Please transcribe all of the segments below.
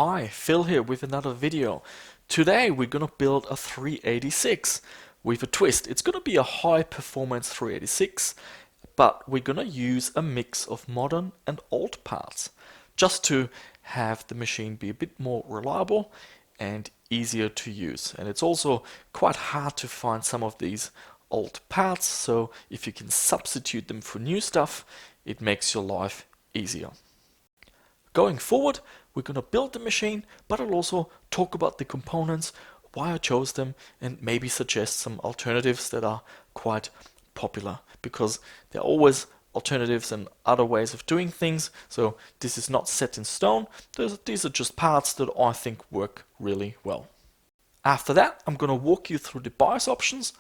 Hi, Phil here with another video. Today we're gonna build a 386 with a twist. It's gonna be a high performance 386, but we're gonna use a mix of modern and old parts just to have the machine be a bit more reliable and easier to use. And it's also quite hard to find some of these old parts, so if you can substitute them for new stuff, it makes your life easier. Going forward, we're going to build the machine, but I'll also talk about the components, why I chose them, and maybe suggest some alternatives that are quite popular, because there are always alternatives and other ways of doing things, so this is not set in stone. These are just parts that I think work really well. After that, I'm going to walk you through the BIOS options.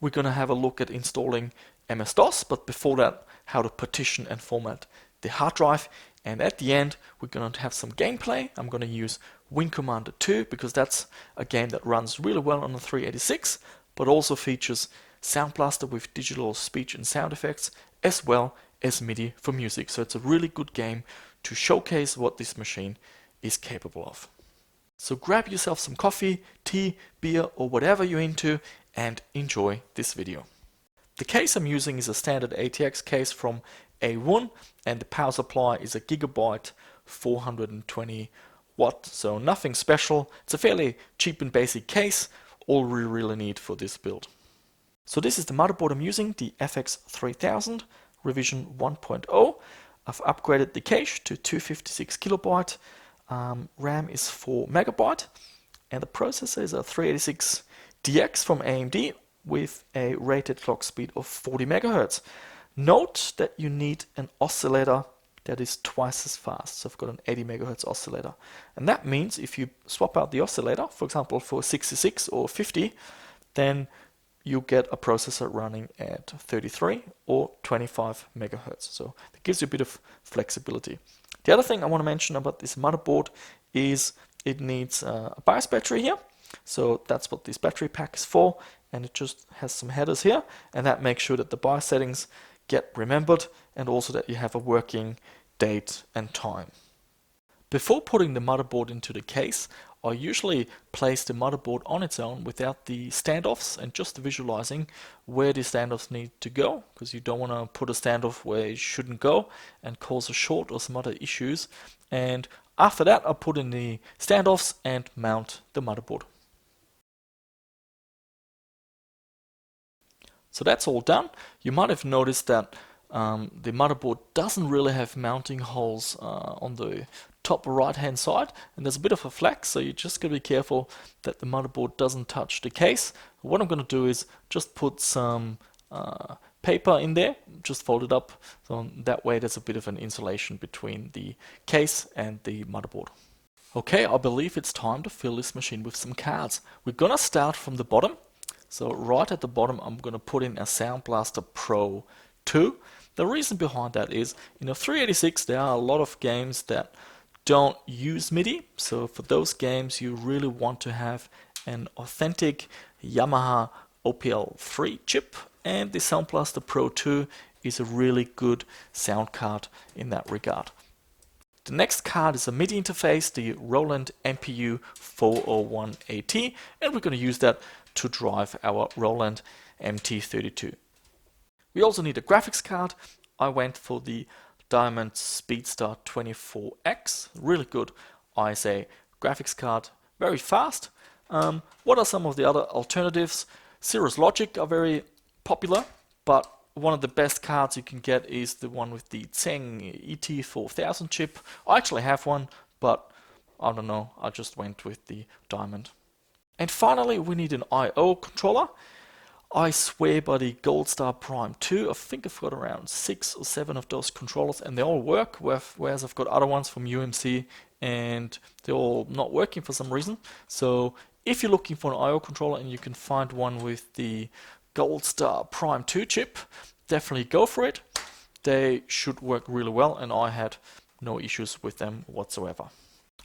We're going to have a look at installing MS-DOS, but before that, how to partition and format the hard drive. And at the end, we're going to have some gameplay. I'm going to use Wing Commander 2 because that's a game that runs really well on the 386, but also features Sound Blaster with digital speech and sound effects, as well as MIDI for music. So it's a really good game to showcase what this machine is capable of. So grab yourself some coffee, tea, beer, or whatever you're into and enjoy this video. The case I'm using is a standard ATX case from A1, and the power supply is a Gigabyte 420 watt, so nothing special. It's a fairly cheap and basic case, all we really need for this build. So this is the motherboard I'm using, the FX3000 revision 1.0. I've upgraded the cache to 256 kilobyte, RAM is 4 megabyte, and the processor is a 386DX from AMD with a rated clock speed of 40 megahertz. Note that you need an oscillator that is twice as fast. So I've got an 80 megahertz oscillator. And that means if you swap out the oscillator, for example, for 66 or 50, then you get a processor running at 33 or 25 megahertz. So it gives you a bit of flexibility. The other thing I want to mention about this motherboard is it needs a BIOS battery here. So that's what this battery pack is for. And it just has some headers here. And that makes sure that the BIOS settings get remembered and also that you have a working date and time. Before putting the motherboard into the case, I usually place the motherboard on its own without the standoffs and just visualizing where the standoffs need to go, because you don't want to put a standoff where it shouldn't go and cause a short or some other issues. And after that, I put in the standoffs and mount the motherboard. So that's all done. You might have noticed that the motherboard doesn't really have mounting holes on the top right hand side, and there's a bit of a flex, so you just gotta be careful that the motherboard doesn't touch the case. What I'm gonna do is just put some paper in there, just fold it up, so that way there's a bit of an insulation between the case and the motherboard. Okay, I believe it's time to fill this machine with some cards. We're gonna start from the bottom. So right at the bottom, I'm going to put in a Sound Blaster Pro 2. The reason behind that is, in a 386, there are a lot of games that don't use MIDI. So for those games, you really want to have an authentic Yamaha OPL3 chip. And the Sound Blaster Pro 2 is a really good sound card in that regard. The next card is a MIDI interface, the Roland MT-32, and we're going to use that to drive our Roland MT-32. We also need a graphics card. I went for the Diamond Speedstar 24X, really good ISA graphics card, very fast. What are some of the other alternatives? Cirrus Logic are very popular, but one of the best cards you can get is the one with the Tseng ET4000 chip. I actually have one, but I don't know, I just went with the Diamond. And finally, we need an I/O controller. I swear by the Goldstar Prime 2. I think I've got around 6 or 7 of those controllers and they all work, whereas I've got other ones from UMC and they're all not working for some reason. So if you're looking for an I/O controller and you can find one with the Goldstar Prime 2 chip, definitely go for it. They should work really well and I had no issues with them whatsoever.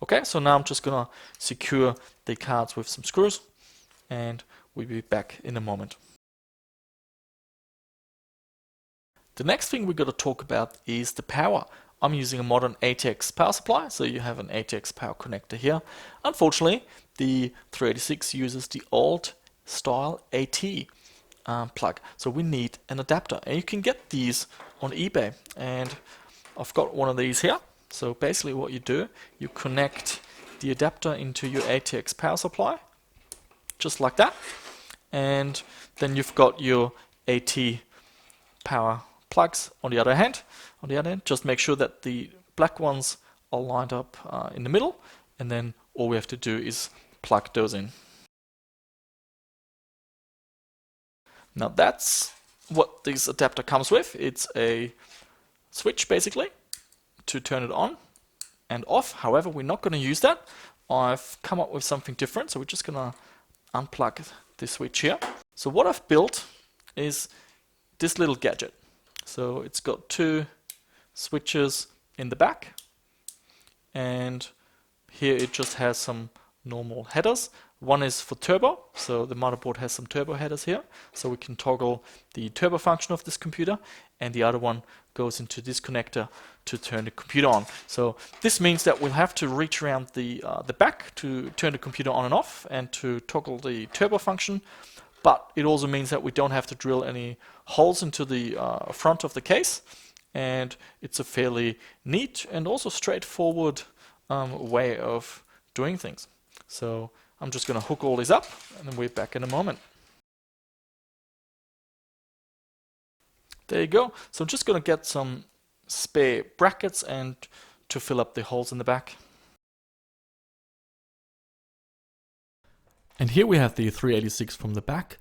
Okay, so now I'm just gonna secure the cards with some screws and we'll be back in a moment. The next thing we're going to talk about is the power. I'm using a modern ATX power supply, so you have an ATX power connector here. Unfortunately, the 386 uses the old style AT plug, so we need an adapter, and you can get these on eBay, and I've got one of these here. So basically what you do, you connect the adapter into your ATX power supply, just like that, and then you've got your AT power plugs on the other hand. Just make sure that the black ones are lined up in the middle, and then all we have to do is plug those in. Now that's what this adapter comes with. It's a switch basically to turn it on and off. However, we're not going to use that. I've come up with something different, so we're just going to unplug this switch here. So what I've built is this little gadget. So it's got two switches in the back, and here it just has some normal headers. One is for turbo, so the motherboard has some turbo headers here, so we can toggle the turbo function of this computer, and the other one goes into this connector to turn the computer on. So this means that we'll have to reach around the back to turn the computer on and off and to toggle the turbo function, but it also means that we don't have to drill any holes into the front of the case, and it's a fairly neat and also straightforward way of doing things. So I'm just going to hook all this up, and then we're back in a moment. There you go. So I'm just going to get some spare brackets and to fill up the holes in the back. And here we have the 386 from the back.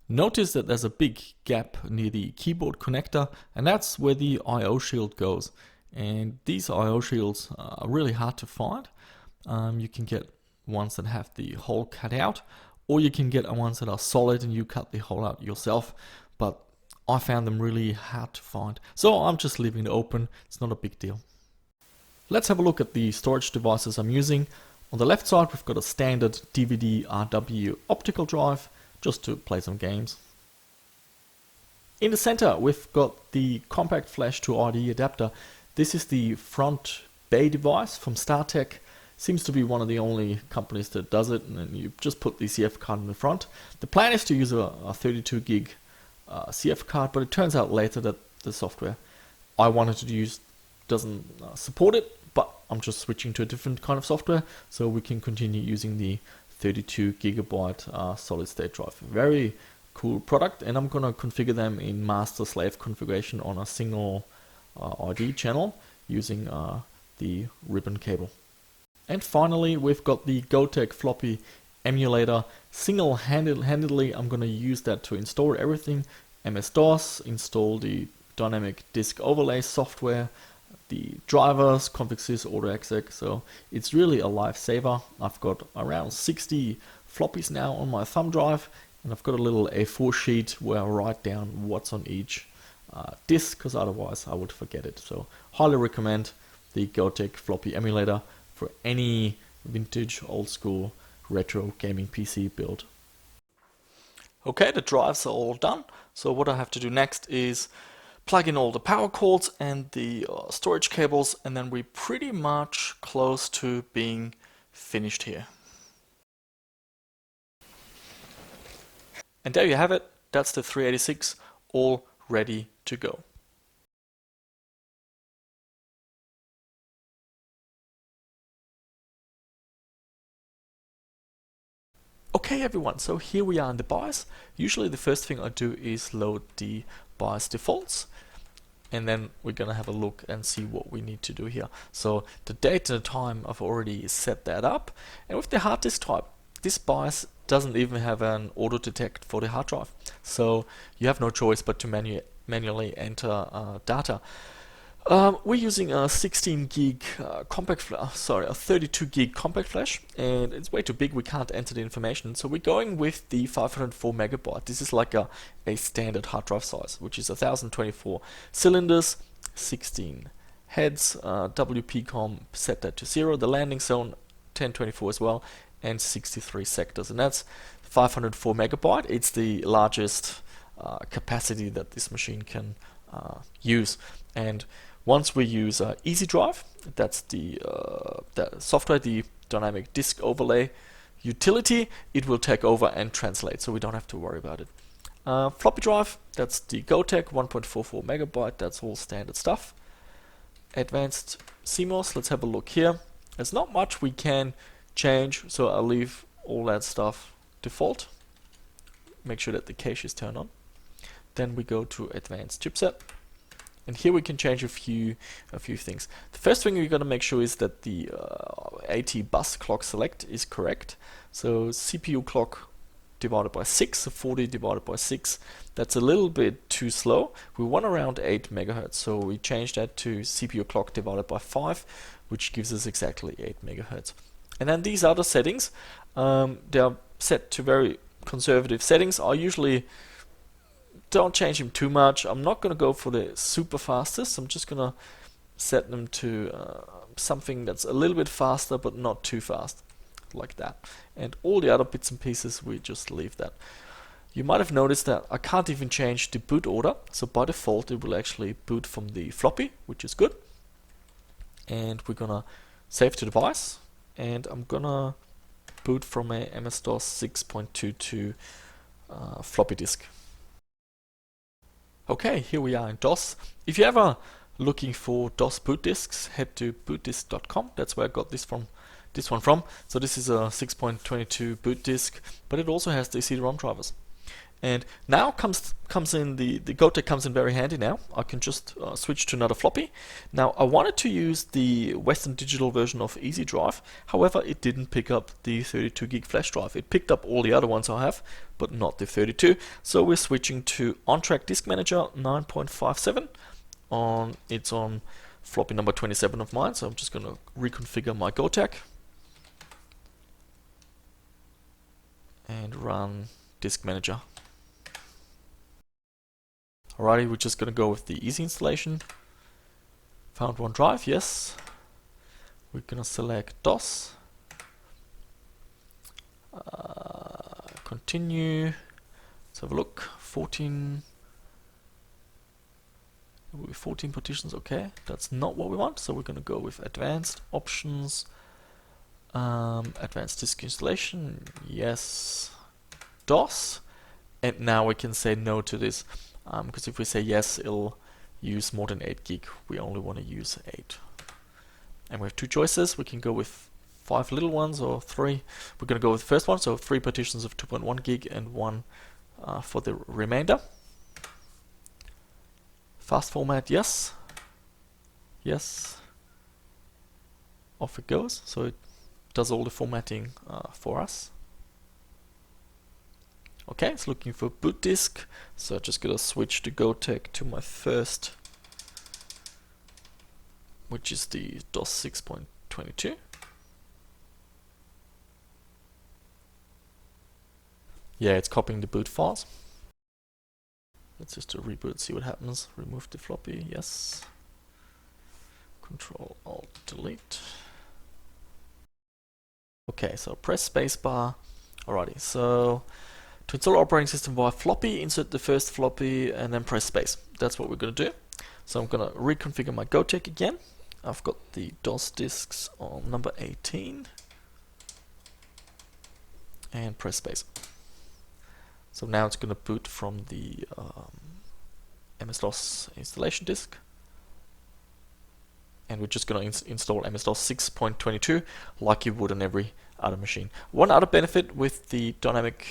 Notice that there's a big gap near the keyboard connector, and that's where the I/O shield goes. And these I/O shields are really hard to find. You can get ones that have the hole cut out, or you can get ones that are solid and you cut the hole out yourself, but I found them really hard to find, so I'm just leaving it open. It's not a big deal. Let's have a look at the storage devices I'm using. On the left side we've got a standard DVD-RW optical drive just to play some games. In the center we've got the compact flash to RD adapter. This is the front bay device from StarTech. Seems to be one of the only companies that does it, and then you just put the CF card in the front. The plan is to use a 32 gig CF card, but it turns out later that the software I wanted to use doesn't support it, but I'm just switching to a different kind of software so we can continue using the 32 gigabyte solid state drive. Very cool product, and I'm gonna configure them in master slave configuration on a single ID channel using the ribbon cable. And finally, we've got the Gotek floppy emulator. Single-handedly, I'm going to use that to install everything. MS-DOS, install the dynamic disk overlay software, the drivers, config.sys, autoexec. So it's really a lifesaver. I've got around 60 floppies now on my thumb drive, and I've got a little A4 sheet where I write down what's on each disk, because otherwise I would forget it. So highly recommend the Gotek floppy emulator for any vintage, old school, retro gaming PC build. Okay, the drives are all done. So what I have to do next is plug in all the power cords and the storage cables, and then we're pretty much close to being finished here. And there you have it. That's the 386 all ready to go. Okay everyone, so here we are in the BIOS. Usually the first thing I do is load the BIOS defaults, and then we're gonna have a look and see what we need to do here. So the date and the time, I've already set that up, and with the hard disk type, this BIOS doesn't even have an auto detect for the hard drive, so you have no choice but to manually enter data. We're using a 16 gig compact flash, sorry, a 32 gig compact flash, and it's way too big, we can't enter the information, so we're going with the 504 megabyte. This is like a standard hard drive size, which is 1024 cylinders, 16 heads, WPCOM set that to 0, the landing zone 1024 as well, and 63 sectors, and that's 504 megabyte. It's the largest capacity that this machine can use. And Once we use Easy Drive, that's the software, the dynamic disk overlay utility, it will take over and translate, so we don't have to worry about it. Floppy drive, that's the Gotek 1.44 megabyte, that's all standard stuff. Advanced CMOS, let's have a look here. There's not much we can change, so I'll leave all that stuff default. Make sure that the cache is turned on. Then we go to advanced chipset, and here we can change a few things. The first thing we're going to make sure is that the AT bus clock select is correct. So CPU clock divided by 6, so 40 divided by 6, that's a little bit too slow. We want around 8 megahertz, so we change that to CPU clock divided by 5, which gives us exactly 8 megahertz. And then these other settings, they are set to very conservative settings. I usually don't change them too much. I'm not going to go for the super fastest. I'm just going to set them to something that's a little bit faster but not too fast, like that. And all the other bits and pieces, we just leave that. You might have noticed that I can't even change the boot order, so by default it will actually boot from the floppy, which is good. And we're gonna save to device, and I'm gonna boot from a MS-DOS 6.22 floppy disk. Okay, here we are in DOS. If you're ever looking for DOS boot disks, head to bootdisk.com. That's where I got this one from. So this is a 6.22 boot disk, but it also has the CD-ROM drivers. And now comes in the Gotek comes in very handy now. I can just switch to another floppy. Now I wanted to use the Western Digital version of Easy Drive. However, it didn't pick up the 32 gig flash drive. It picked up all the other ones I have, but not the 32. So we're switching to On-Track Disk Manager 9.57. It's on floppy number 27 of mine. So I'm just going to reconfigure my Gotek and run Disk Manager. Alrighty, we're just going to go with the easy installation. Found one drive, yes. We're going to select DOS. Continue. Let's have a look. 14 partitions, okay. That's not what we want, so we're going to go with advanced options. Advanced disk installation, yes. DOS. And now we can say no to this. Because if we say yes, it'll use more than 8 gig. We only want to use 8. And we have two choices. We can go with 5 little ones or 3. We're going to go with the first one, so 3 partitions of 2.1 gig and 1 for the remainder. Fast format, yes. Yes. Off it goes. So it does all the formatting for us. Okay, it's looking for boot disk, so I'm just gonna switch the Gotek to my first, which is the DOS 6.22. Yeah, it's copying the boot files. Let's just do a reboot, see what happens. Remove the floppy, yes. Control Alt Delete. Okay, so press spacebar. Alrighty, so to install operating system via floppy, insert the first floppy and then press space. That's what we're going to do. So I'm going to reconfigure my Gotek again. I've got the DOS disks on number 18 and press space. So now it's going to boot from the MS-DOS installation disk. And we're just going to install MS-DOS 6.22 like you would on every other machine. One other benefit with the dynamic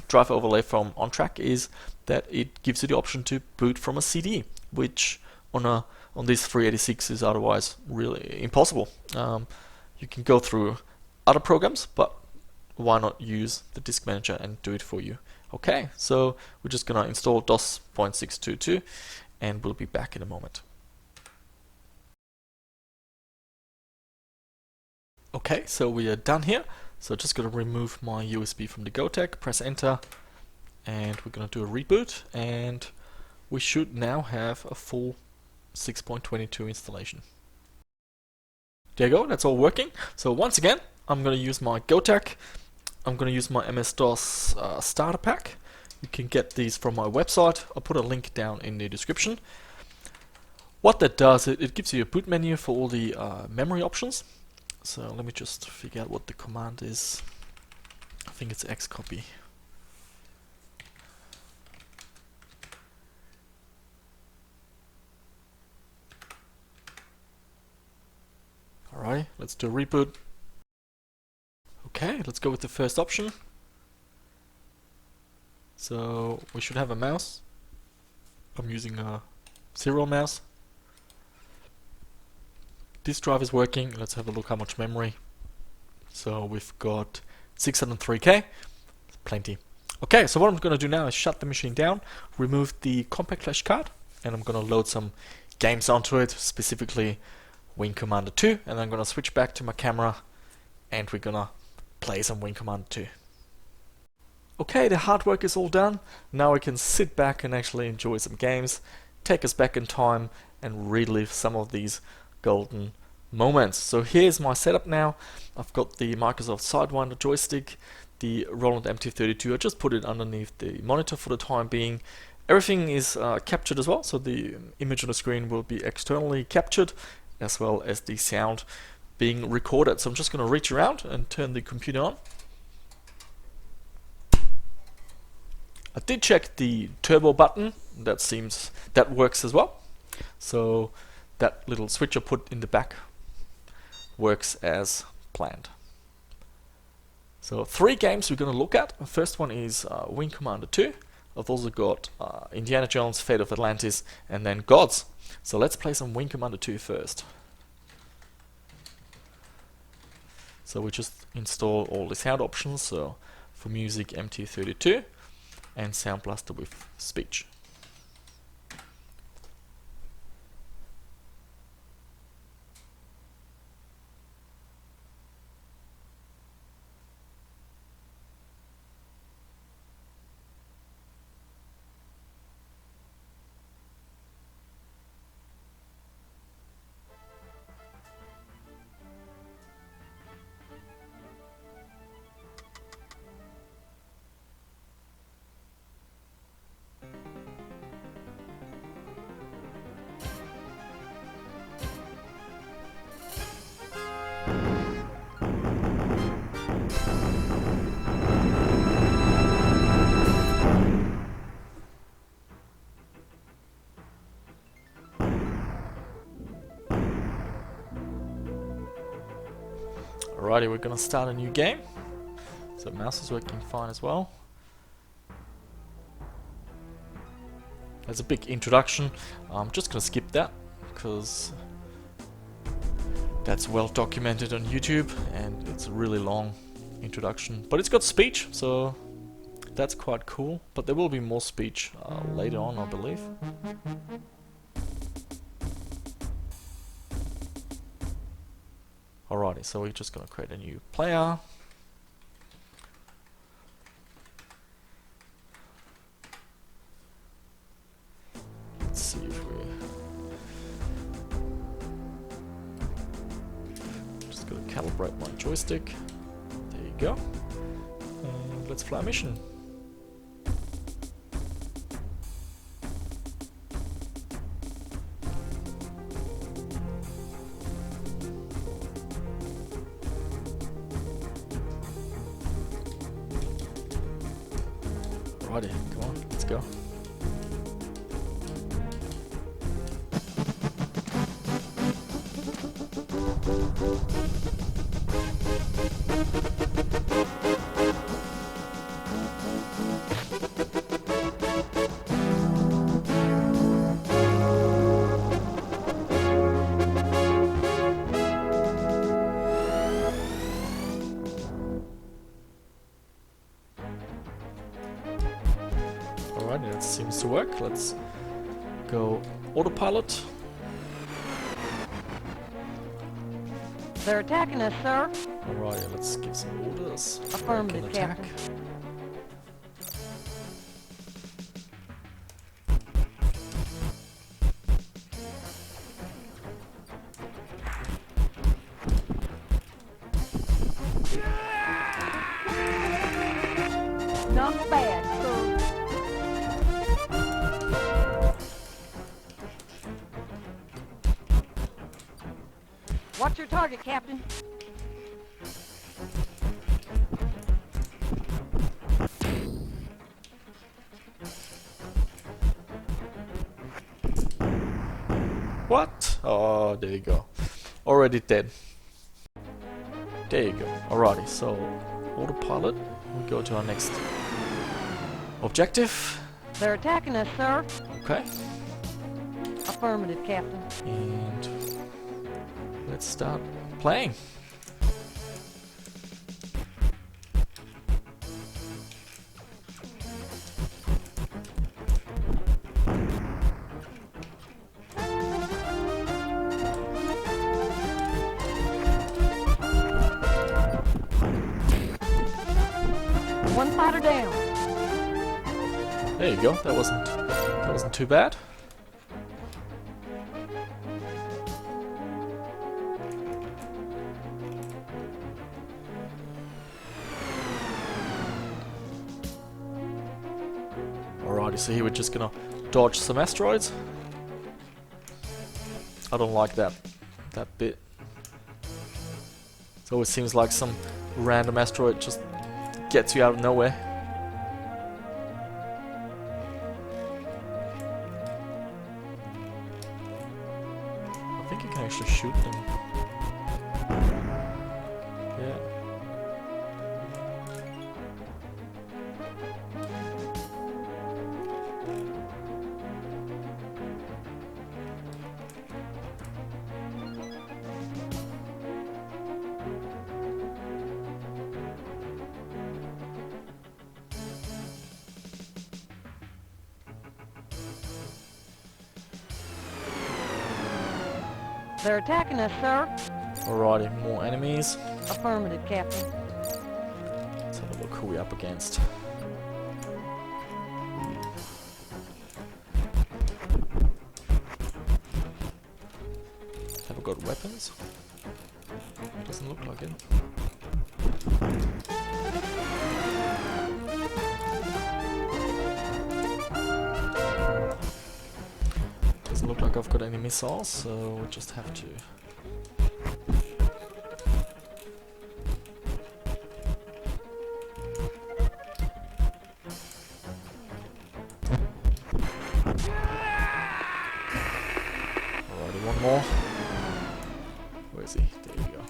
drive overlay from On-Track is that it gives you the option to boot from a CD, which on this 386 is otherwise really impossible. You can go through other programs, but why not use the disk manager and do it for you? Okay, so we're just going to install DOS 0.622 and we'll be back in a moment. Okay, so we are done here. So just going to remove my USB from the Gotek, press enter, and we're going to do a reboot, and we should now have a full 6.22 installation. There you go, that's all working. So once again, I'm going to use my Gotek. I'm going to use my MS-DOS starter pack. You can get these from my website. I'll put a link down in the description. What that does, it gives you a boot menu for all the memory options. So let me just figure out what the command is. I think it's xcopy. Alright, let's do a reboot. Okay, let's go with the first option. So we should have a mouse. I'm using a serial mouse. This drive is working. Let's have a look how much memory. So we've got 603K. Plenty. Okay, so what I'm going to do now is shut the machine down, remove the compact flash card, and I'm going to load some games onto it, specifically Wing Commander 2, and I'm going to switch back to my camera and we're going to play some Wing Commander 2. Okay, the hard work is all done. Now I can sit back and actually enjoy some games, take us back in time and relive some of these golden moments. So here's my setup now. I've got the Microsoft Sidewinder joystick, the Roland MT-32. I just put it underneath the monitor for the time being. Everything is captured as well, so the image on the screen will be externally captured as well as the sound being recorded. So I'm just going to reach around and turn the computer on. I did check the turbo button. That works as well. So that little switch I put in the back works as planned. So 3 games we're going to look at. The first one is Wing Commander 2. I've also got Indiana Jones, Fate of Atlantis, and then Gods. So let's play some Wing Commander 2 first. So we just install all the sound options. So for music, MT-32, and Sound Blaster with speech. Alrighty, we're gonna start a new game. So mouse is working fine as well. There's a big introduction. I'm just gonna skip that because that's well documented on YouTube and it's a really long introduction. But it's got speech, so that's quite cool. But there will be more speech later on, I believe. Alrighty, so we're just going to create a new player. Let's see if we... Just going to calibrate my joystick. There you go. And let's fly a mission. Alrighty, come on, let's go. Alright, that seems to work. Let's go autopilot. They're attacking us, sir. Alright, let's give some orders. Affirmative, Attack. Captain. Not bad, sir. target, Captain. What? Oh, there you go. Already dead. There you go. Alrighty, so autopilot. We go to our next objective. They're attacking us, sir. Okay. Affirmative, Captain. And let's start playing. One fighter down. There you go. That wasn't too bad. Alrighty, so here we're just gonna dodge some asteroids. I don't like that bit. It always seems like some random asteroid just gets you out of nowhere. I think you can actually shoot them. Yeah. They're attacking us, sir. Alrighty, more enemies. Affirmative, Captain. Let's have a look who we're up against. Have we got weapons? Doesn't look like it. Doesn't look like I've got any missiles, so we just have to. Alrighty, one more. Where is he? There you go.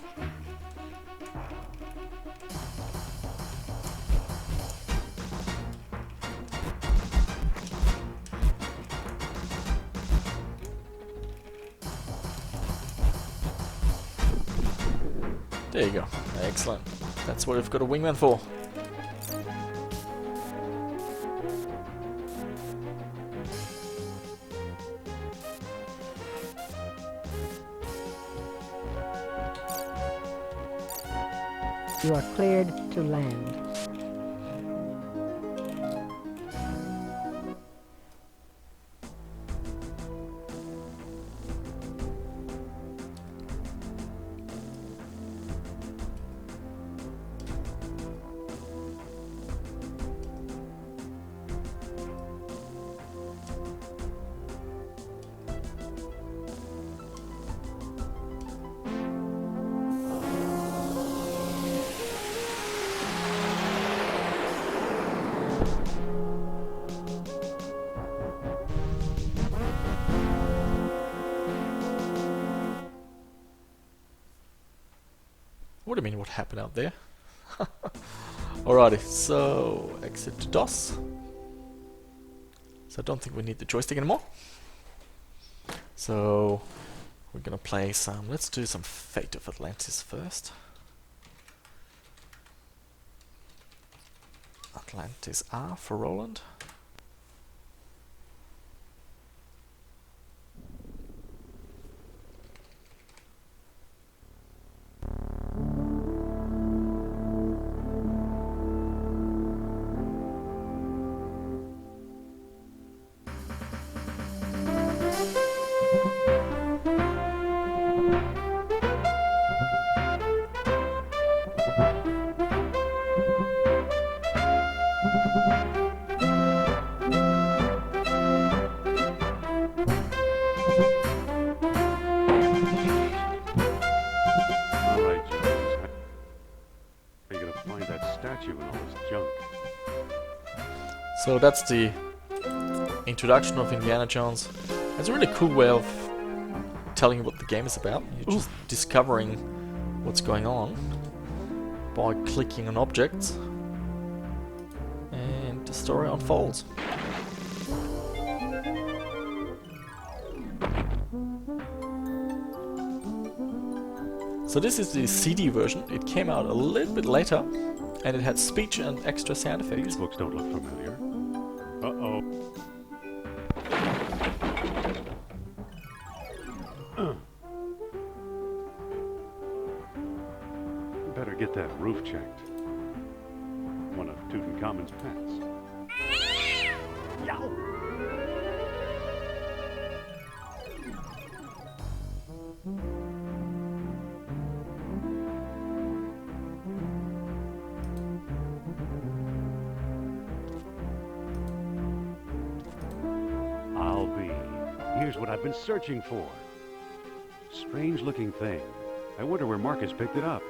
There you go. Excellent. That's what we've got a wingman for. You are cleared to land. What do you mean, what happened out there? Alrighty, so exit to DOS. So I don't think we need the joystick anymore. So we're gonna play some, let's do some Fate of Atlantis first. Atlantis R for Roland. to find that statue and all this junk? So that's the introduction of Indiana Jones. It's a really cool way of telling you what the game is about. You're just discovering what's going on by clicking on objects, and the story unfolds. So this is the CD version. It came out a little bit later, and it had speech and extra sound effects. These books don't look familiar. Uh-oh. Better get that roof checked. One of Tutankhamun's pets. Yow! I'll be. Here's what I've been searching for. Strange looking thing. I wonder where Marcus picked it up.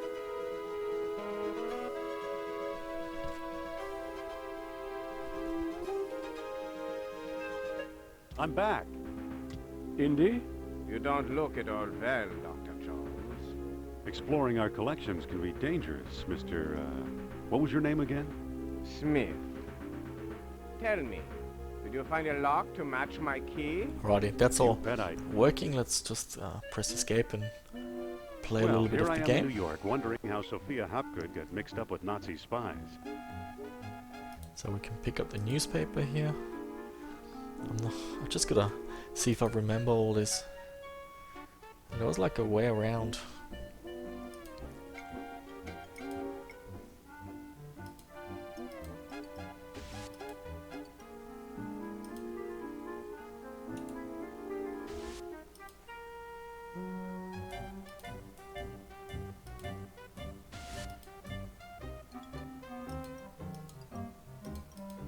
I'm back. Indy? You don't look at all well, Dr. Jones. Exploring our collections can be dangerous, Mr. What was your name again? Smith. Tell me, did you find a lock to match my key? Alrighty, that's all Bet I. working. Let's just press escape and play a Well, little bit here of I the am game. in New York, wondering how Sophia Hapgood got mixed up with Nazi spies. So we can pick up the newspaper here. I just gotta see if I remember all this. There was like a way around.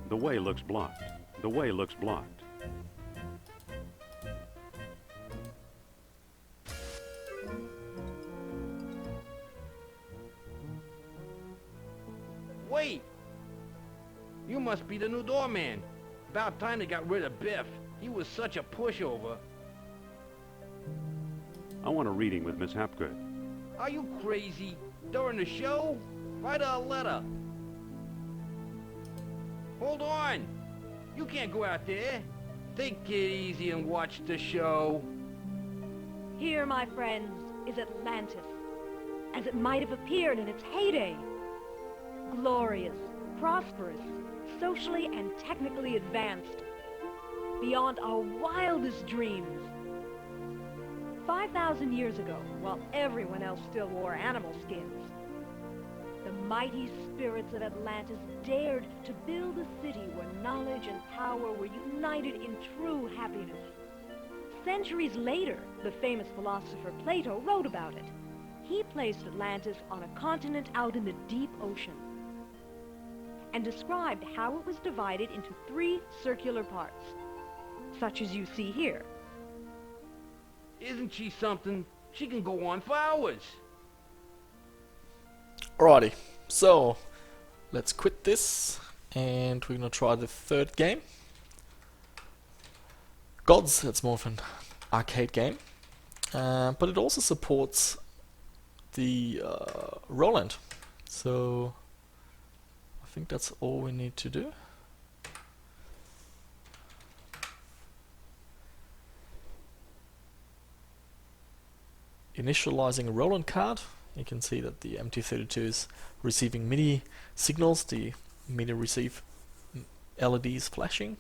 The way looks blocked. The way looks blocked. Wait! You must be the new doorman. About time they got rid of Biff. He was such a pushover. I want a reading with Miss Hapgood. Are you crazy? During the show? Write her a letter. Hold on! You can't go out there. Take it easy and watch the show. Here, my friends, is Atlantis, as it might have appeared in its heyday. Glorious, prosperous, socially and technically advanced, beyond our wildest dreams. 5,000 years ago, while everyone else still wore animal skins, the mighty spirits of Atlantis dared to build a city where knowledge and power were united in true happiness. Centuries later, the famous philosopher Plato wrote about it. He placed Atlantis on a continent out in the deep ocean and described how it was divided into 3 circular parts, such as you see here. Isn't she something? She can go on for hours. Alrighty, so let's quit this and we're gonna try the third game. Gods, that's more of an arcade game, but it also supports the Roland, so I think that's all we need to do. Initializing a Roland card. You can see that the MT-32 is receiving MIDI signals, the MIDI receive LEDs flashing.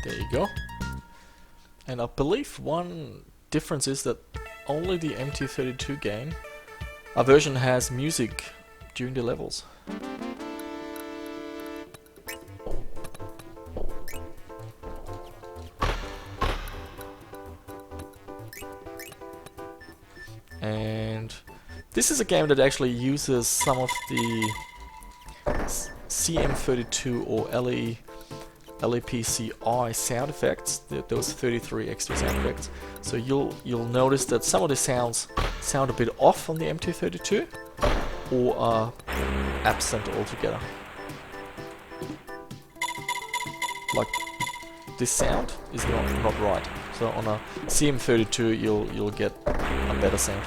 There you go. And I believe one difference is that only the MT-32 game, our version has music during the levels. And this is a game that actually uses some of the CM32 or LEPCI sound effects, those 33 extra sound effects. So you'll notice that some of the sounds sound a bit off on the MT-32 or are absent altogether. Like this sound is not right. So on a CM32 you'll get a better sound.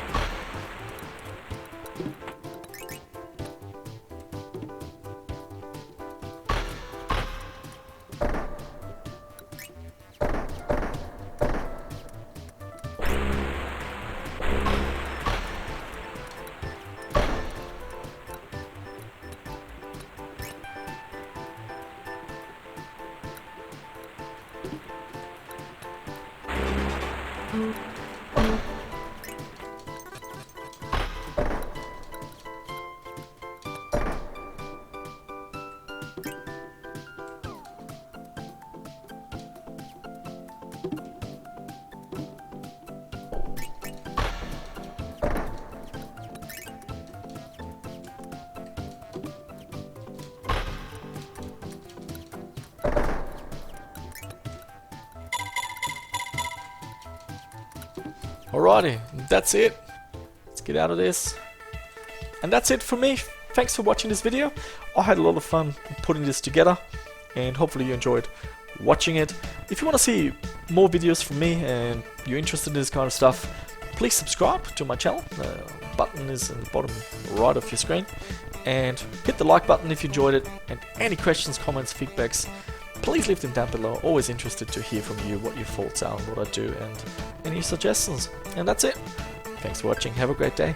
Alrighty, that's it. Let's get out of this. And that's it for me. Thanks for watching this video. I had a lot of fun putting this together, and hopefully you enjoyed watching it. If you want to see more videos from me and you're interested in this kind of stuff, please subscribe to my channel. The button is in the bottom right of your screen. And hit the like button if you enjoyed it. And any questions, comments, feedbacks, please leave them down below. Always interested to hear from you what your thoughts are on what I do and any suggestions. And that's it. Thanks for watching. Have a great day.